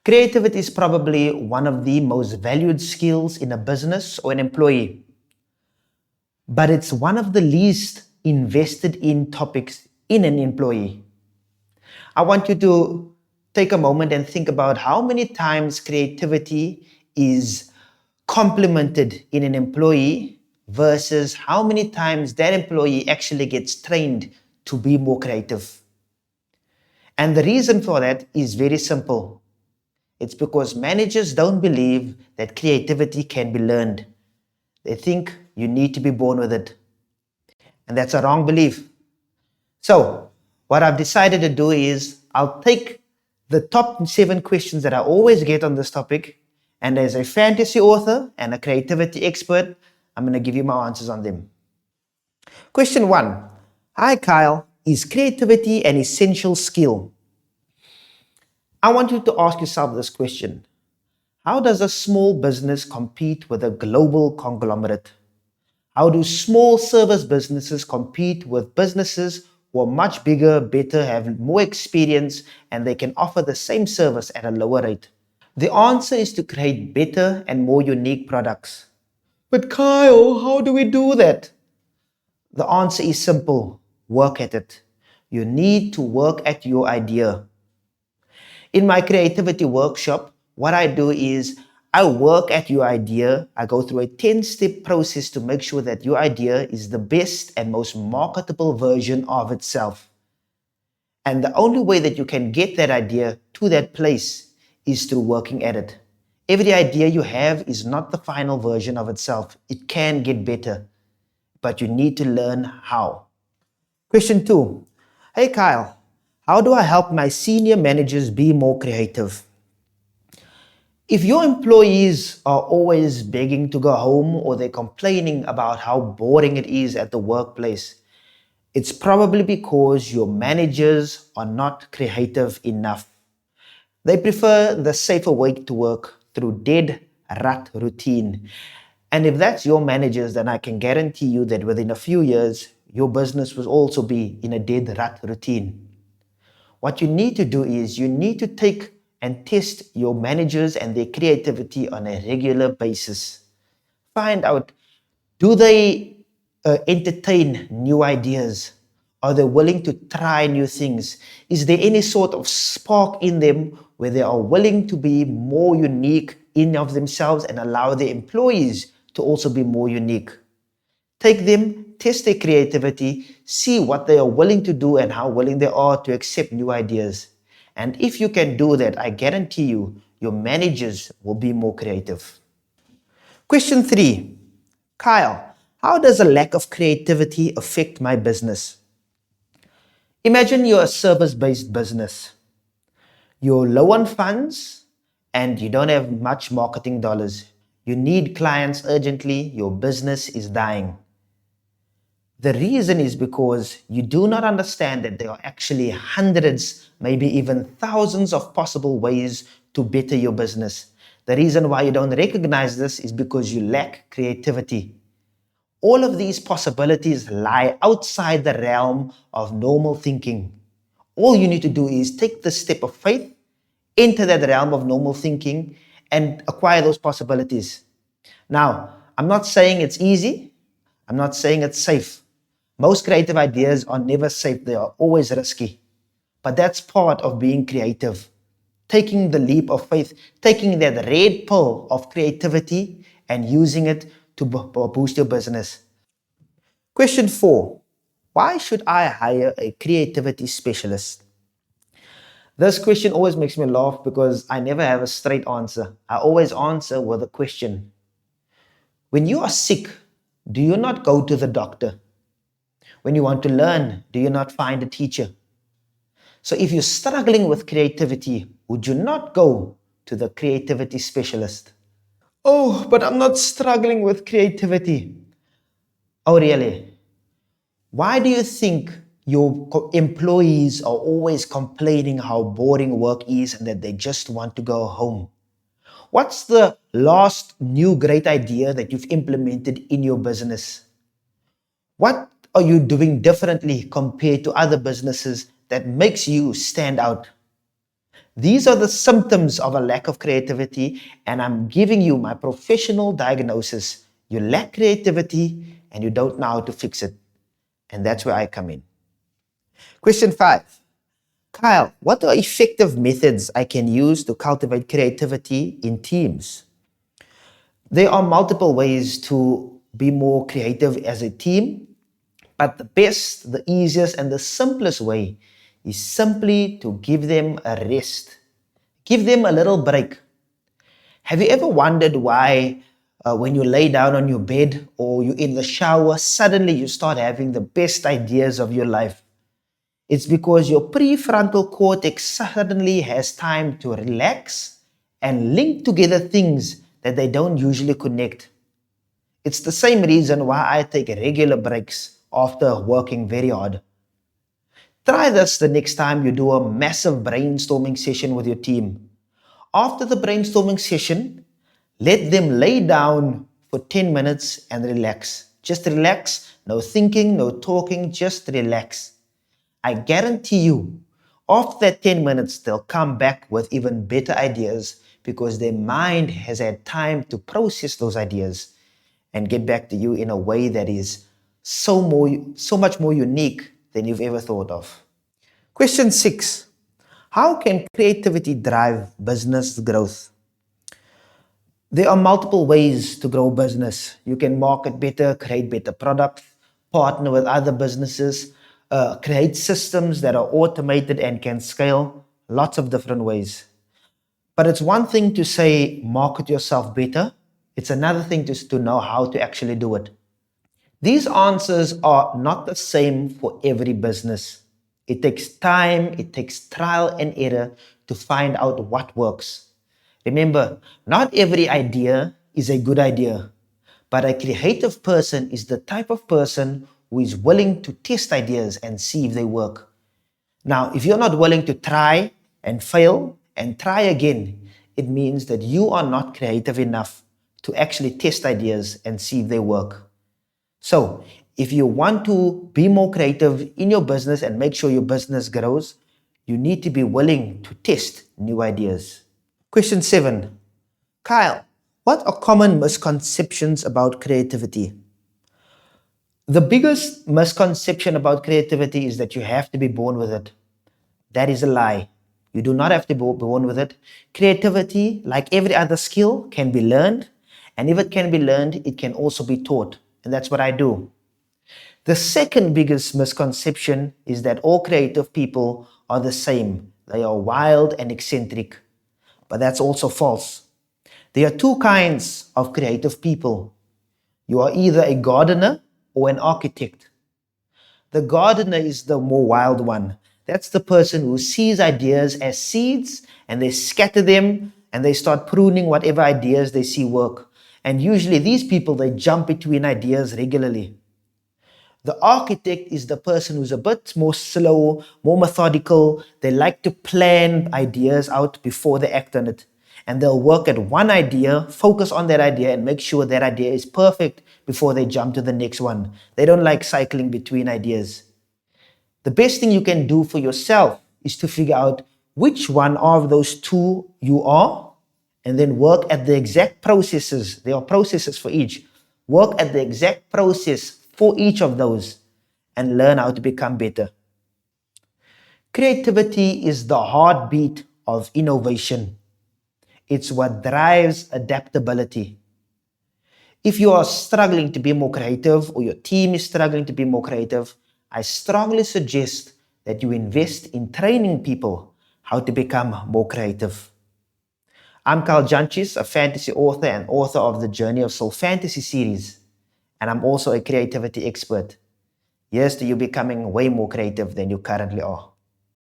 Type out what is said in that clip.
Creativity is probably one of the most valued skills in a business or an employee, but it's one of the least invested in topics in an employee. I want you to take a moment and think about how many times creativity is complimented in an employee versus how many times that employee actually gets trained to be more creative. And the reason for that is very simple. It's because managers don't believe that creativity can be learned. They think you need to be born with it. And that's a wrong belief. So, what I've decided to do is I'll take the top 7 questions that I always get on this topic, and as a fantasy author and a creativity expert, I'm going to give you my answers on them. Question 1. Hi Kyle, is creativity an essential skill? I want you to ask yourself this question. How does a small business compete with a global conglomerate? How do small service businesses compete with businesses who are much bigger, better, have more experience, and they can offer the same service at a lower rate? The answer is to create better and more unique products. But Kyle, how do we do that? The answer is simple. Work at it. You need to work at your idea. In my creativity workshop, what I do is I work at your idea. I go through a 10-step process to make sure that your idea is the best and most marketable version of itself. And the only way that you can get that idea to that place is through working at it. Every idea you have is not the final version of itself. It can get better, but you need to learn how. Question 2. Hey Kyle, how do I help my senior managers be more creative? If your employees are always begging to go home or they're complaining about how boring it is at the workplace, it's probably because your managers are not creative enough. They prefer the safer way to work through dead rut routine. And if that's your managers, then I can guarantee you that within a few years, your business will also be in a dead rut routine. What you need to do is you need to take and test your managers and their creativity on a regular basis. Find out, do they entertain new ideas? Are they willing to try new things? Is there any sort of spark in them where they are willing to be more unique in of themselves and allow their employees to also be more unique? Take them, test their creativity, see what they are willing to do and how willing they are to accept new ideas. And if you can do that, I guarantee you, your managers will be more creative. Question 3. Kyle, how does a lack of creativity affect my business? Imagine you're a service-based business. You're low on funds and you don't have much marketing dollars. You need clients urgently. Your business is dying. The reason is because you do not understand that there are actually hundreds, maybe even thousands of possible ways to better your business. The reason why you don't recognize this is because you lack creativity. All of these possibilities lie outside the realm of normal thinking. All you need to do is take the step of faith, enter that realm of normal thinking, and acquire those possibilities. Now, I'm not saying it's easy. I'm not saying it's safe. Most creative ideas are never safe. They are always risky. But that's part of being creative. Taking the leap of faith, taking that red pill of creativity and using it to boost your business. Question 4. Why should I hire a creativity specialist? This question always makes me laugh because I never have a straight answer. I always answer with a question. When you are sick, do you not go to the doctor? When you want to learn, do you not find a teacher? So if you're struggling with creativity, would you not go to the creativity specialist? Oh, but I'm not struggling with creativity. Oh, really? Why do you think your employees are always complaining how boring work is and that they just want to go home? What's the last new great idea that you've implemented in your business? What are you doing differently compared to other businesses that makes you stand out? These are the symptoms of a lack of creativity, and I'm giving you my professional diagnosis. You lack creativity and you don't know how to fix it. And that's where I come in. Question 5. Kyle, what are effective methods I can use to cultivate creativity in teams? There are multiple ways to be more creative as a team, but the best, the easiest, and the simplest way is simply to give them a rest. Give them a little break. Have you ever wondered why when you lay down on your bed or you're in the shower, suddenly you start having the best ideas of your life? It's because your prefrontal cortex suddenly has time to relax and link together things that they don't usually connect. It's the same reason why I take regular breaks after working very hard. Try this the next time you do a massive brainstorming session with your team. After the brainstorming session, let them lay down for 10 minutes and relax. Just relax, no thinking, no talking, just relax. I guarantee you, after that 10 minutes, they'll come back with even better ideas because their mind has had time to process those ideas and get back to you in a way that is so much more unique than you've ever thought of. Question 6. How can creativity drive business growth? There are multiple ways to grow business. You can market better, create better products, partner with other businesses, create systems that are automated and can scale. Lots of different ways. But it's one thing to say market yourself better. It's another thing to know how to actually do it. These answers are not the same for every business. It takes time, it takes trial and error to find out what works. Remember, not every idea is a good idea, but a creative person is the type of person who is willing to test ideas and see if they work. Now, if you're not willing to try and fail and try again, it means that you are not creative enough to actually test ideas and see if they work. So, if you want to be more creative in your business and make sure your business grows, you need to be willing to test new ideas. Question 7. Kyle, what are common misconceptions about creativity? The biggest misconception about creativity is that you have to be born with it. That is a lie. You do not have to be born with it. Creativity, like every other skill, can be learned. And if it can be learned, it can also be taught. And that's what I do. The second biggest misconception is that all creative people are the same. They are wild and eccentric. But that's also false. There are two kinds of creative people. You are either a gardener or an architect. The gardener is the more wild one. That's the person who sees ideas as seeds and they scatter them and they start pruning whatever ideas they see work. And usually these people, they jump between ideas regularly. The architect is the person who's a bit more slow, more methodical. They like to plan ideas out before they act on it. And they'll work at one idea, focus on that idea, and make sure that idea is perfect before they jump to the next one. They don't like cycling between ideas. The best thing you can do for yourself is to figure out which one of those two you are, and then work at the exact processes. There are processes for each. Work at the exact process for each of those and learn how to become better. Creativity is the heartbeat of innovation. It's what drives adaptability. If you are struggling to be more creative or your team is struggling to be more creative, I strongly suggest that you invest in training people how to become more creative. I'm Carl Janchis, a fantasy author and author of the Journey of Soul Fantasy series, and I'm also a creativity expert. Here's to you becoming way more creative than you currently are.